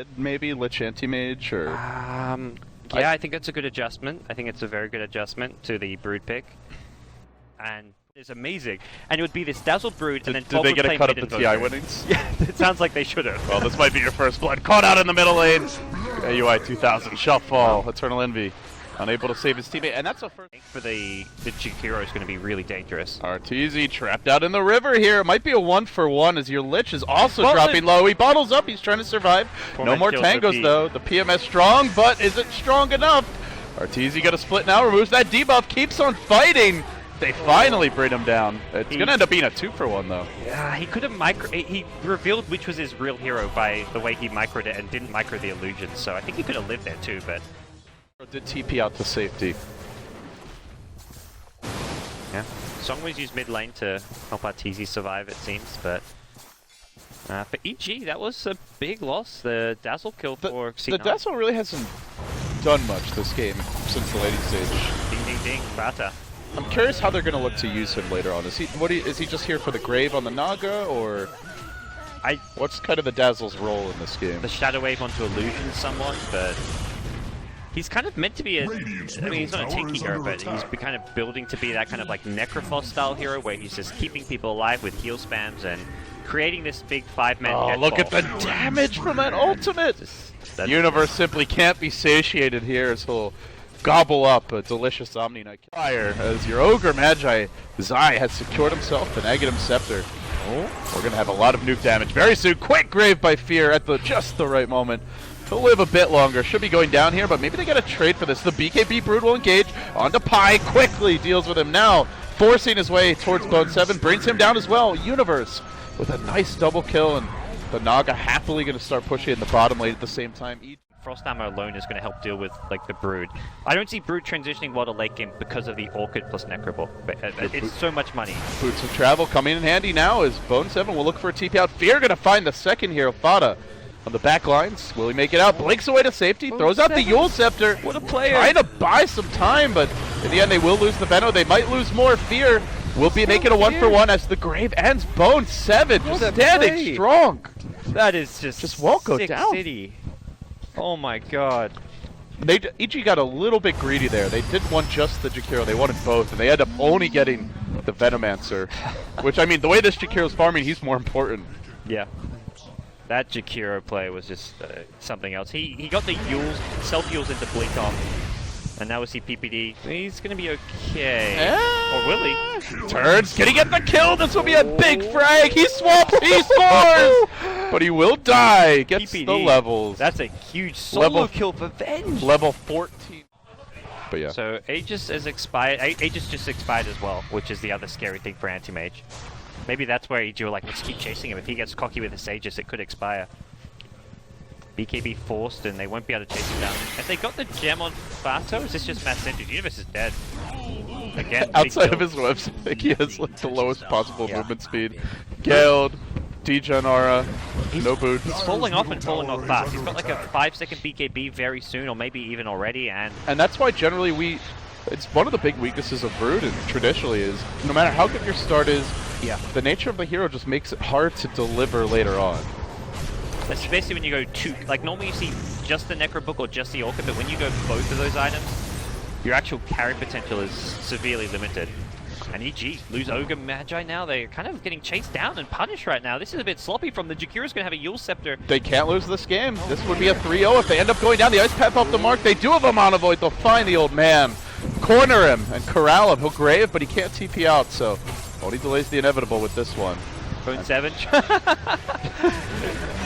mid, maybe Lich Anti-Mage, or yeah, I think that's a good adjustment. I think it's a very good adjustment to the Brood pick, and it's amazing. And it would be this Dazzle Brood, and then did they get a cut of the TI winnings? Yeah, it sounds like they should have. Well, this might be your first blood. Caught out in the middle lane. AUI 2000 shot fall. EternalEnvy unable to save his teammate, and that's a first For the Jakiro is going to be really dangerous. Arteezy trapped out in the river here. It might be a 1-for-1 as your Lich is also dropping low. He bottles up. He's trying to survive. No more tangos though. The PMS strong, but is it strong enough? Arteezy got a split now. Removes that debuff. Keeps on fighting. They finally bring him down. It's going to end up being a 2-for-1 though. Yeah, he could have he revealed which was his real hero by the way he microed it and didn't micro the illusion. So I think he could have lived there too, but did TP out to safety. Yeah. Songway's used mid lane to help Arteezy survive, it seems, but for EG, that was a big loss. The Dazzle kill for C9. The Dazzle really hasn't done much this game since the laning stage. Ding ding ding, FATA. I'm curious how they're going to look to use him later on. Is he just here for the grave on the Naga, or what's kind of the Dazzle's role in this game? The Shadow Wave onto illusion somewhat, but he's kind of meant to be a, I mean, he's not a tanky hero, but he's kind of building to be that kind of like Necrophos style hero where he's just keeping people alive with heal spams and creating this big 5-man Oh, look at the damage from that ultimate! Universe simply can't be satiated here, as he'll gobble up a delicious Omniknight fire as your Ogre Magi Zai has secured himself an Aghanim Scepter. Oh, we're going to have a lot of nuke damage very soon. Quick grave by Fear at just the right moment. He'll live a bit longer. Should be going down here, but maybe they got a trade for this. The BKB Brood will engage onto Pi. Quickly deals with him now, forcing his way towards Bone 7. Brings him down as well. Universe with a nice double kill, and the Naga happily going to start pushing in the bottom lane at the same time. Frost Ammo alone is going to help deal with like the Brood. I don't see Brood transitioning well to late game because of the Orchid plus Necroball, but it's so much money. Boots of Travel coming in handy now as Bone 7 will look for a TP out. Fear going to find the second hero, FATA. On the back lines, will he make it out? Blinks away to safety, throws out the Yule Scepter. What a player! Trying to buy some time, but in the end they will lose the Veno. They might lose more. Fear will be making a 1-for-1 as the grave ends. Bone 7 just standing strong. That is just won't go down. City. Oh my god. EG got a little bit greedy there. They didn't want just the Jakiro, they wanted both, and they ended up only getting the Venomancer. Which, I mean, the way this Jakiro's farming, he's more important. Yeah. That Jakiro play was just something else. He got the Yules, self-Yules into Blink off, and now we see PPD. He's going to be okay. Or will he? Turns, can he get the kill? This will be a big frag. He swaps, he scores! But he will die. Gets PPD, the levels. That's a huge solo kill for Venge. Level 14. But yeah. So Aegis has expired. Aegis just expired as well, which is the other scary thing for Anti-Mage. Maybe that's where you were like, let's keep chasing him. If he gets cocky with his Aegis, it could expire. BKB forced, and they won't be able to chase him down. Have they got the gem on FATA, or is this just Mass Sentry? Universe is dead. Again, outside of his webs, I think he has like the lowest possible movement speed. Geld, Degen Aura, no boot. He's falling off and falling off fast. He's got like a 5-second BKB very soon, or maybe even already, and that's why generally it's one of the big weaknesses of Brood, and traditionally is, no matter how good your start is, the nature of the hero just makes it hard to deliver later on. Especially when you go like normally you see just the Necrobook or just the Orchid, but when you go both of those items, your actual carry potential is severely limited. And EG lose Ogre Magi now. They're kind of getting chased down and punished right now. This is a bit sloppy from the Jakiro's going to have a Yule Scepter. They can't lose this game. This would be a 3-0 if they end up going down. The Ice Path off the mark. They do have a Mana Void. They'll find the old man, corner him, and corral him. He'll grave, but he can't TP out, so only delays the inevitable with this one. Bone 7. Trying to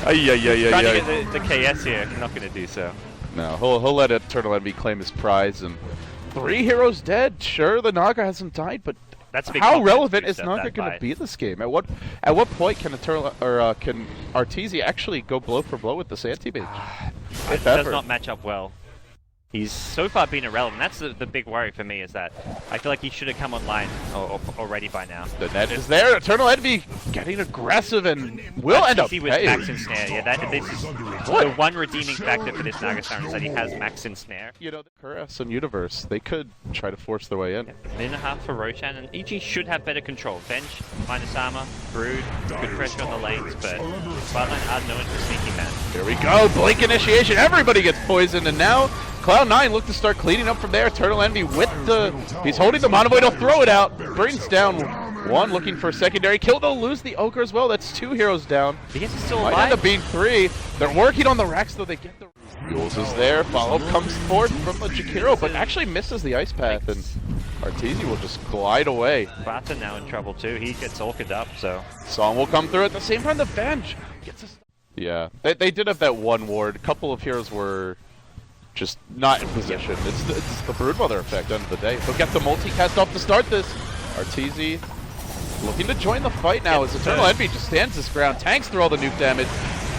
get the KS here. Not going to do so. No, he'll let EternalEnvy claim his prize. And 3 heroes dead. Sure, the Naga hasn't died, but that's a big how relevant is Naga going to be this game? At what point can can Arteezy actually go blow for blow with this Anti-Mage? It does not match up well. He's so far been irrelevant. That's the big worry for me, is that I feel like he should have come online already by now. The net is there. EternalEnvy getting aggressive and will end up with Max and Snare. Yeah, this is the one redeeming factor for this Naga Siren, is that he has Max and Snare. You know, the Kuras and Universe, they could try to force their way in. Yeah. Minute and a half for Roshan, and EG should have better control. Venge, minus armor, Brood, good pressure on the lanes, but Cloud9 are known for sneaking that. Here we go, Blink Initiation, everybody gets poisoned, and now Cloud9 look to start cleaning up from there. EternalEnvy with the... He's holding the Monovoid, he'll throw it out. Brings down one, looking for a secondary kill. They'll lose the Ogre as well. That's 2 heroes down. I guess he's still Might alive. end up being 3. They're working on the Rex, though. They get the... Jules is there. Follow-up comes forth from the Jakiro, but actually misses the Ice Path, and Arteezy will just glide away. FATA now in trouble too. He gets orchid up, so... Song will come through at the same time. The Venge gets us... Yeah, they did have that one ward. A couple of heroes were... just not in position. It's the Broodmother effect, end of the day. They'll get the multicast off to start this. Arteezy looking to join the fight now as EternalEnvy just stands his ground. Tanks through all the nuke damage.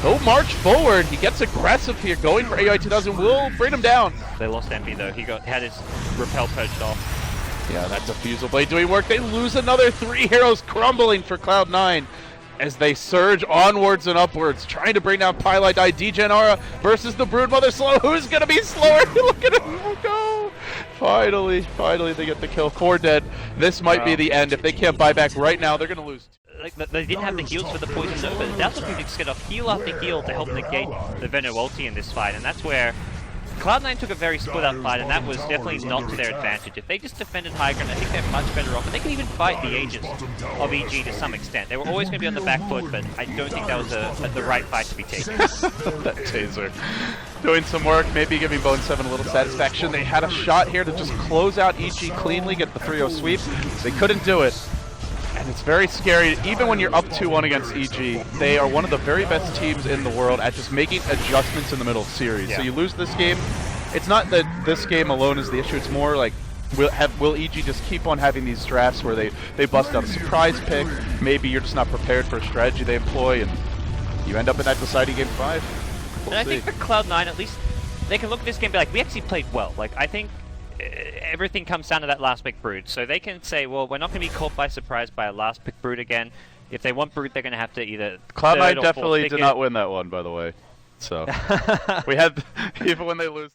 He'll march forward. He gets aggressive here, going for AI 2000. Will bring him down. They lost Envy though. He had his repel purged off. Yeah, that Diffusal Blade doing work. They lose another 3 heroes, crumbling for Cloud9 as they surge onwards and upwards, trying to bring down pieliedie. Degen Aura versus the Broodmother slow. Who's going to be slower? Look at him go. Finally they get the kill. 4 dead. This might be the end. If they can't buy back right now, they're going to lose. Like, they didn't have the heals for the poison though, but Dazzle can just get off heal after heal to help negate the Veno ulti in this fight, and that's where Cloud9 took a very split up fight, and that was definitely not to their advantage. If they just defended high ground, I think they're much better off, and they can even fight the Aegis of EG to some extent. They were always going to be on the back foot, but I don't think that was the right fight to be taken. That Taser doing some work, maybe giving Bone 7 a little satisfaction. They had a shot here to just close out EG cleanly, get the 3-0 sweep. They couldn't do it. And it's very scary, even when you're up 2-1 against EG. They are one of the very best teams in the world at just making adjustments in the middle of the series. Yeah. So you lose this game. It's not that this game alone is the issue. It's more like, will EG just keep on having these drafts where they bust out a surprise pick? Maybe you're just not prepared for a strategy they employ, and you end up in that deciding game 5. And I think for Cloud9, at least, they can look at this game and be like, we actually played well. Like, I think everything comes down to that last pick Brood. So they can say, well, we're not going to be caught by surprise by a last pick Brood again. If they want Brood, they're going to have to either... Cloud9 definitely did not win that one, by the way. So, we had, even when they lose...